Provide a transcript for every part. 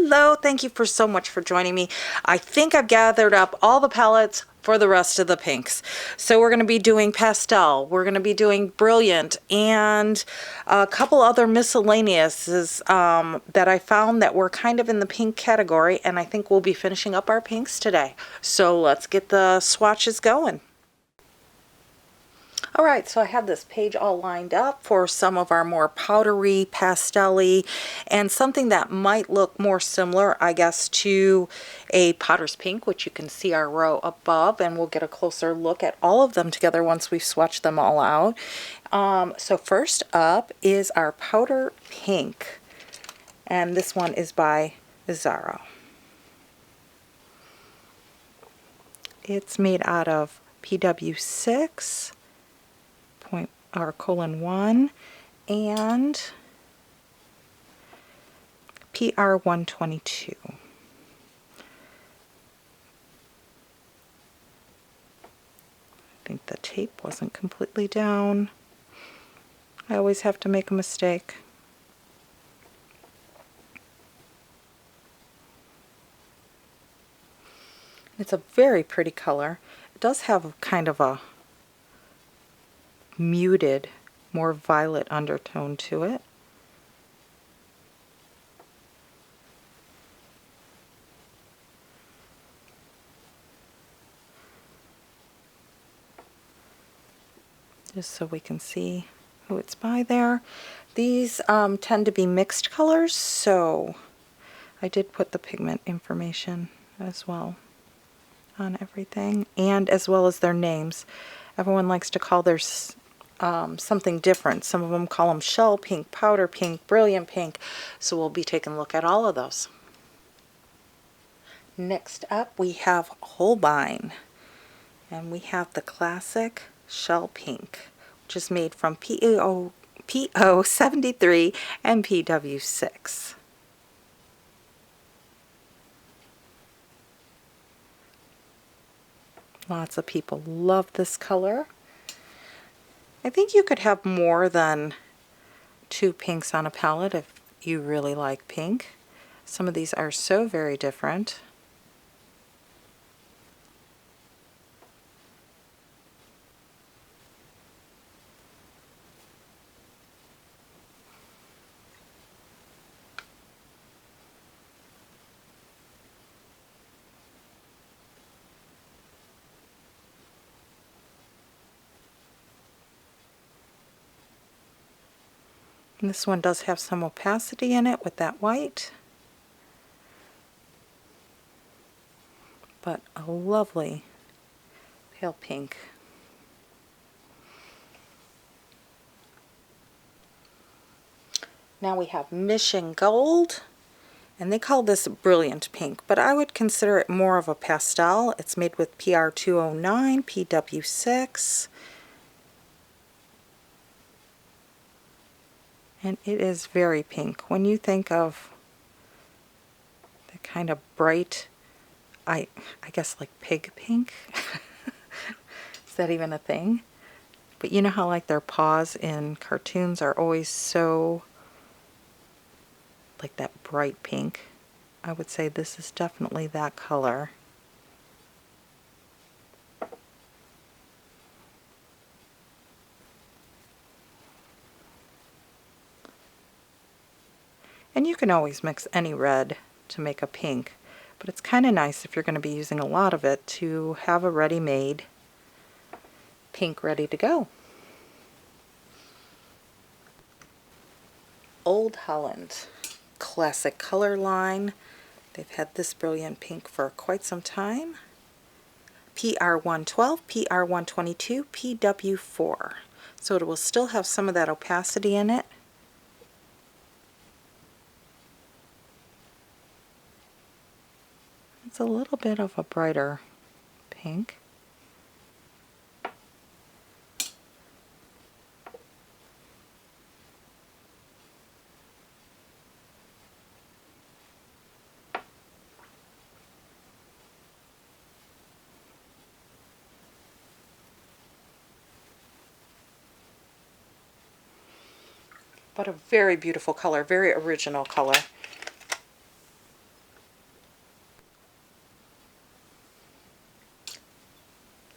Hello, thank you for so much for joining me. I think I've gathered up all the palettes for the rest of the pinks. So we're going to be doing pastel, we're going to be doing brilliant, and a couple other miscellaneouses that I found that were kind of in the pink category, and I think we'll be finishing up our pinks today. So let's get the swatches going. Alright, so I have this page all lined up for some of our more powdery, pastel-y, and something that might look more similar, I guess, to a Potter's Pink, which you can see our row above, and we'll get a closer look at all of them together once we've swatched them all out. So first up is our Powder Pink, and this one is by Zara. It's made out of PW6 :1 and PR122. I think the tape wasn't completely down. I always have to make a mistake. It's a very pretty color. It does have kind of a muted, more violet undertone to it. Just so we can see who it's by there. These tend to be mixed colors, so I did put the pigment information as well on everything, and as well as their names. Everyone likes to call theirs something different. Some of them call them shell pink, powder pink, brilliant pink, so we'll be taking a look at all of those. Next up we have Holbein, and we have the classic shell pink, which is made from PO73 and PW6. Lots of people love this color. I think you could have more than 2 pinks on a palette if you really like pink. Some of these are so very different. And this one does have some opacity in it with that white, but a lovely pale pink. Now we have Mission Gold, and they call this Brilliant Pink, but I would consider it more of a pastel. It's made with PR209, PW6. And it is very pink. When you think of the kind of bright, I guess like pig pink, is that even a thing? But you know how like their paws in cartoons are always so like that bright pink? I would say this is definitely that color. And you can always mix any red to make a pink, but it's kind of nice if you're going to be using a lot of it to have a ready-made pink ready to go. Old Holland, classic color line. They've had this brilliant pink for quite some time. PR112, PR122, PW4. So it will still have some of that opacity in it. It's a little bit of a brighter pink. But a very beautiful color, very original color.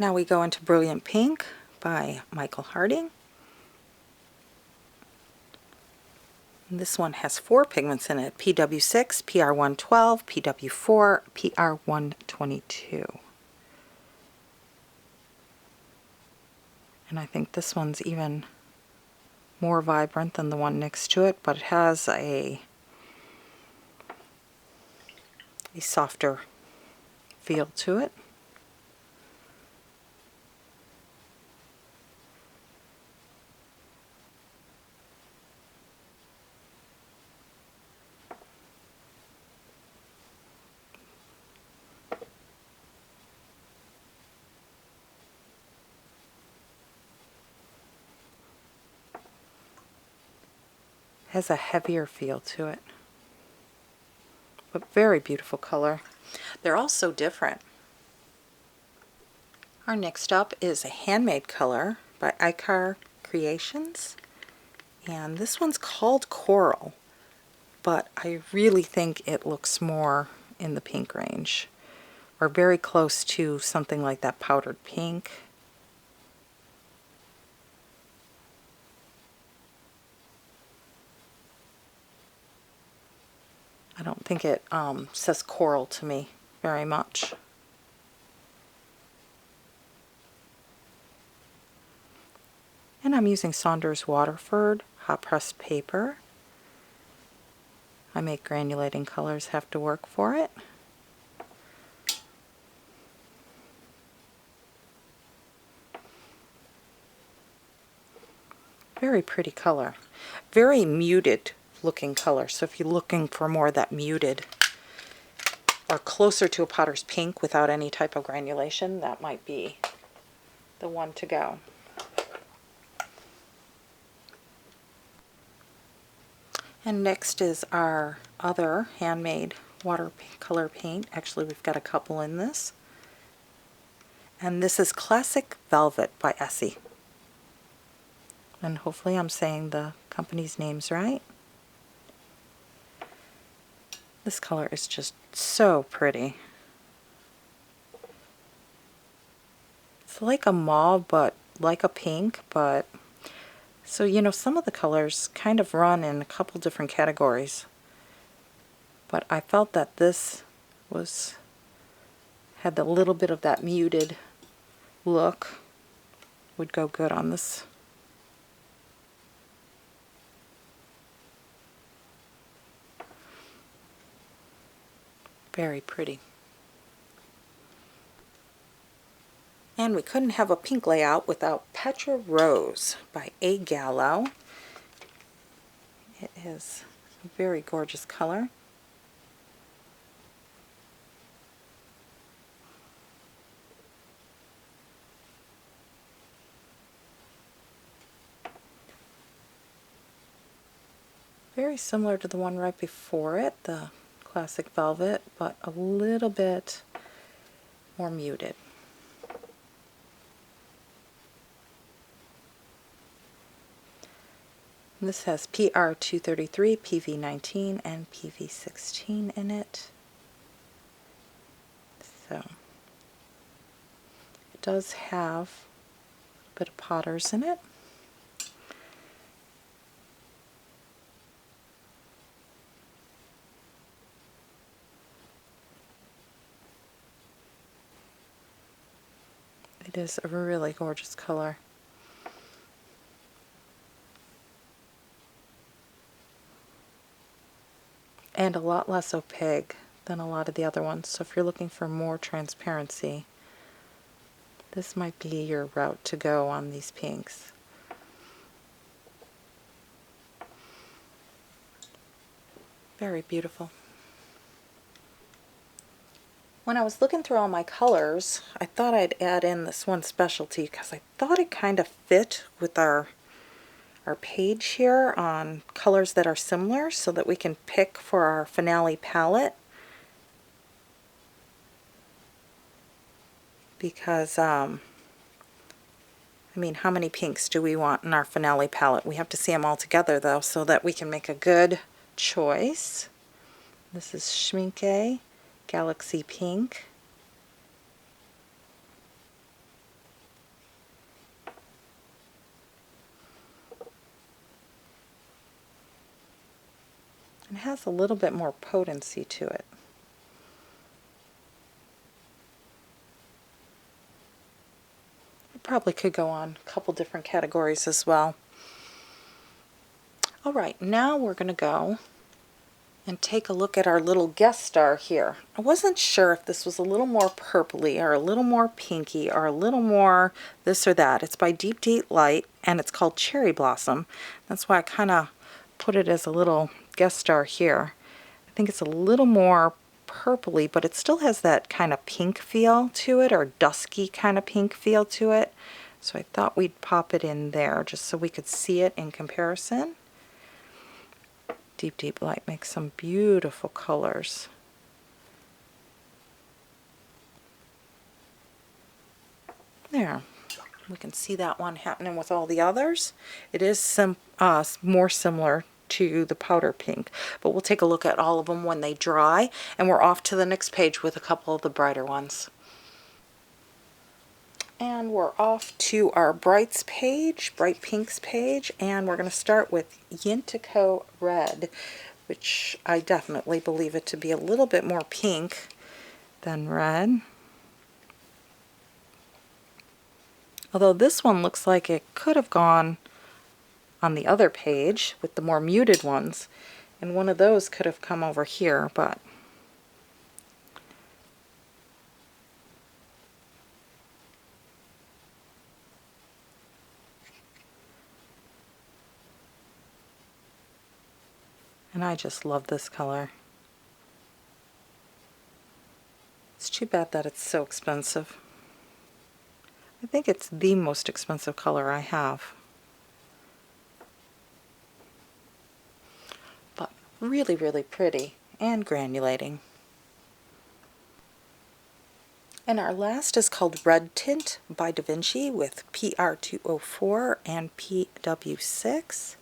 Now we go into Brilliant Pink by Michael Harding. And this one has 4 pigments in it: PW6, PR112, PW4, PR122. And I think this one's even more vibrant than the one next to it, but it has a softer feel to it. Has a heavier feel to it, but very beautiful color. They're all so different. Our next up is a handmade color by Icar Creations, and this one's called Coral, but I really think it looks more in the pink range, or very close to something like that powdered pink. I don't think it says coral to me very much. And I'm using Saunders Waterford hot pressed paper. I make granulating colors have to work for it. Very pretty color. Very muted looking color. So if you're looking for more of that muted or closer to a potter's pink without any type of granulation, that might be the one to go. And next is our other handmade watercolor paint. Actually, we've got a couple in this. And this is Classic Velvet by Essie. And hopefully I'm saying the company's names right. This color is just so pretty. It's like a mauve, but like a pink, but so you know, some of the colors kind of run in a couple different categories. But I felt that this had a little bit of that muted look, would go good on this. Very pretty. And we couldn't have a pink layout without Petra Rose by A. Gallo. It is a very gorgeous color. Very similar to the one right before it, the Classic Velvet, but a little bit more muted. And this has PR233, PV19, and PV16 in it. So it does have a bit of potters in it. It is a really gorgeous color. And a lot less opaque than a lot of the other ones. So if you're looking for more transparency, this might be your route to go on these pinks. Very beautiful. When I was looking through all my colors, I thought I'd add in this one specialty because I thought it kind of fit with our page here on colors that are similar, so that we can pick for our finale palette. Because, I mean, how many pinks do we want in our finale palette? We have to see them all together, though, so that we can make a good choice. This is Schmincke Galaxy Pink. It has a little bit more potency to it. It probably could go on a couple different categories as well. Alright, now we're going to go and take a look at our little guest star here. I wasn't sure if this was a little more purpley or a little more pinky or a little more this or that. It's by Deep Deep Light and it's called Cherry Blossom. That's why I kind of put it as a little guest star here. I think it's a little more purpley, but it still has that kind of pink feel to it, or dusky kind of pink feel to it. So I thought we'd pop it in there just so we could see it in comparison. Deep Deep Light makes some beautiful colors. There, we can see that one happening with all the others. It is more similar to the powder pink, but we'll take a look at all of them when they dry, and we're off to the next page with a couple of the brighter ones. And we're off to our brights page, bright pinks page, and we're going to start with Yintico Red, which I definitely believe it to be a little bit more pink than red. Although this one looks like it could have gone on the other page with the more muted ones, and one of those could have come over here, but and I just love this color. It's too bad that it's so expensive. I think it's the most expensive color I have. But really, really pretty and granulating. And our last is called Red Tint by Da Vinci with PR204 and PW6.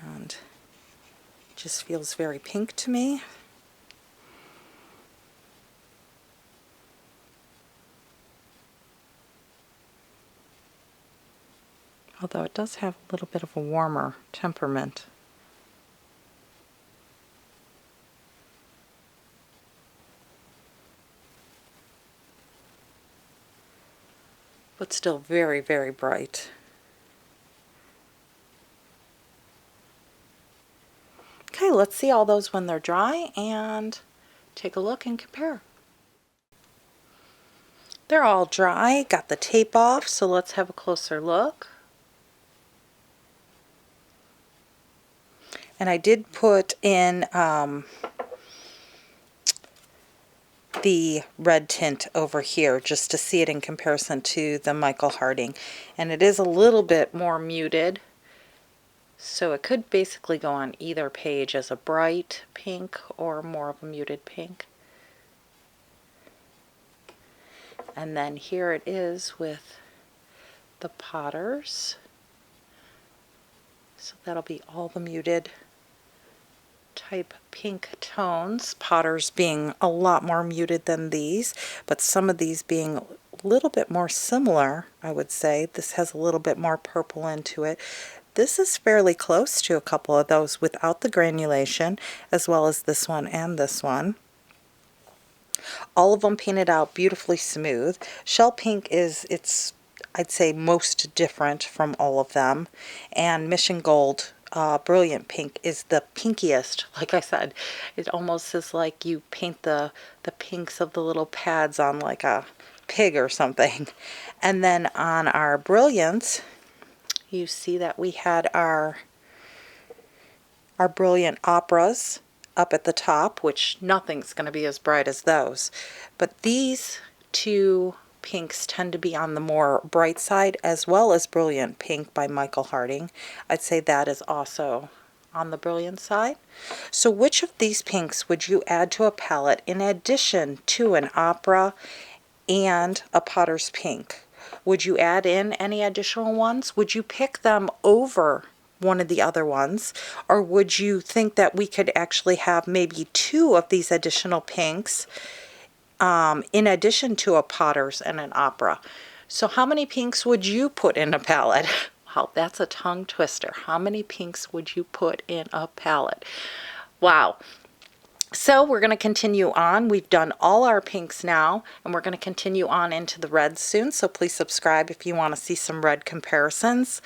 And it just feels very pink to me. Although it does have a little bit of a warmer temperament. But still very, very bright. Okay, let's see all those when they're dry and take a look and compare. They're all dry, got the tape off, so let's have a closer look. And I did put in the red tint over here just to see it in comparison to the Michael Harding. And it is a little bit more muted, so it could basically go on either page as a bright pink or more of a muted pink. And then here it is with the Potters. So that'll be all the muted type pink tones, Potters being a lot more muted than these, but some of these being a little bit more similar, I would say. This has a little bit more purple into it. This is fairly close to a couple of those without the granulation, as well as this one and this one. All of them painted out beautifully smooth. Shell Pink is, I'd say, most different from all of them, and Mission Gold Brilliant Pink is the pinkiest. Like I said, it almost is like you paint the pinks of the little pads on like a pig or something. And then on our Brilliants, you see that we had our Brilliant Operas up at the top, which nothing's going to be as bright as those. But these two pinks tend to be on the more bright side, as well as Brilliant Pink by Michael Harding. I'd say that is also on the brilliant side. So which of these pinks would you add to a palette in addition to an opera and a Potter's Pink? Would you add in any additional ones? Would you pick them over one of the other ones? Or would you think that we could actually have maybe two of these additional pinks in addition to a Potter's and an opera? So how many pinks would you put in a palette? How, that's a tongue twister. How many pinks would you put in a palette? Wow. So we're going to continue on. We've done all our pinks now, and we're going to continue on into the reds soon. So please subscribe if you want to see some red comparisons.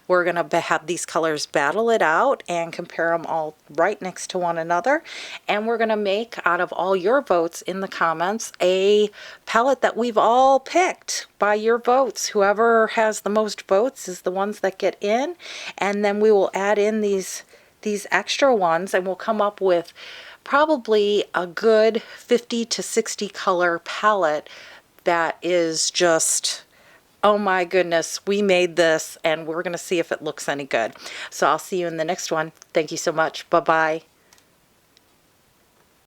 We're going to have these colors battle it out and compare them all right next to one another. And we're going to make, out of all your votes in the comments, a palette that we've all picked by your votes. Whoever has the most votes is the ones that get in. And then we will add in these extra ones, and we'll come up with probably a good 50 to 60 color palette that is just, oh my goodness, we made this, and we're going to see if it looks any good. So I'll see you in the next one. Thank you so much. Bye-bye.